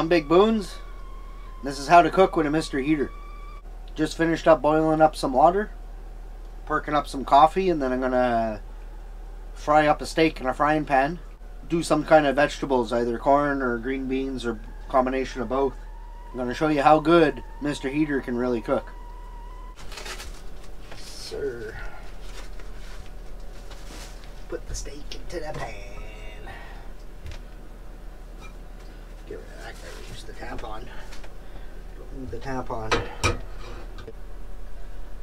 I'm Big Boones. This is how to cook with a Mr. Heater. Just finished up boiling up some water, perking up some coffee, and then I'm gonna fry up a steak in a frying pan. Do some kind of vegetables, either corn or green beans or combination of both. I'm gonna show you how good Mr. Heater can really cook. Sir, put the steak into the pan. Get rid of that guy. Use the tap on. Don't need the tap on. I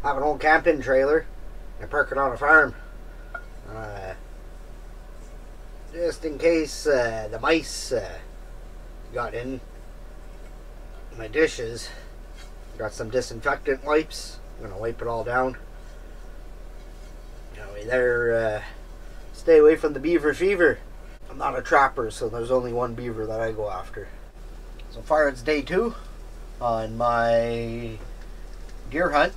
have an old camping trailer. I park it on a farm. Just in case the mice got in my dishes. Got some disinfectant wipes. I'm gonna wipe it all down. There, stay away from the beaver fever. I'm not a trapper, so there's only one beaver that I go after. So far it's day 2 on my deer hunt.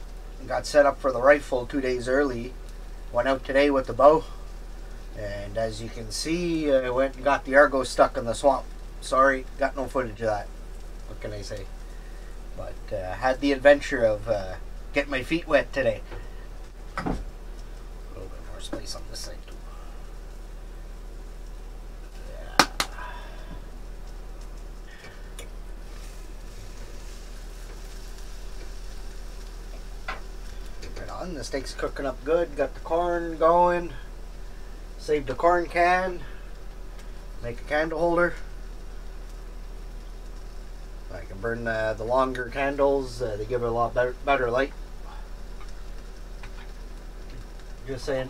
Got set up for the rifle 2 days early. Went out today with the bow, and as you can see, I went and got the Argo stuck in the swamp. Sorry, got no footage of that. What can I say? But had the adventure of getting my feet wet today. A little bit more space on this side too. Yeah. Right on, the steak's cooking up good. Got the corn going. Saved the corn can. Make a candle holder. I can burn the longer candles. They give it a lot better light. Just saying.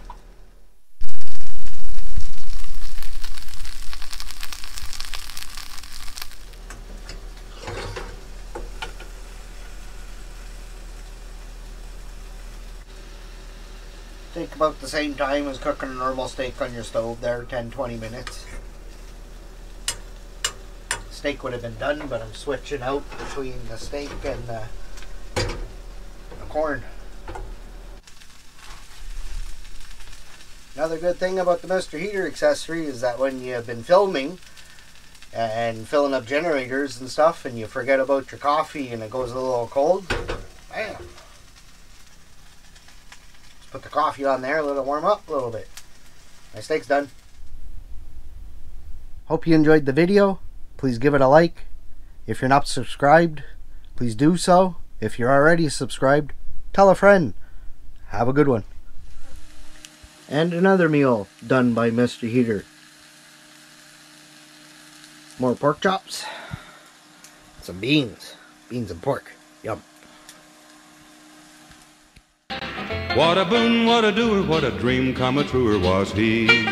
Take about the same time as cooking a normal steak on your stove there, 10-20 minutes. Steak would have been done, but I'm switching out between the steak and the corn. Another good thing about the Mr. Heater accessory is that when you've been filming and filling up generators and stuff and you forget about your coffee and it goes a little cold, bam. Just put the coffee on there, let it warm up a little bit. My steak's done. Hope you enjoyed the video. Please give it a like. If you're not subscribed, please do so. If you're already subscribed, tell a friend. Have a good one. And another meal done by Mr. Heater. More pork chops. Some beans. Beans and pork. Yum. What a boon, what a doer, what a dream come a truer was he.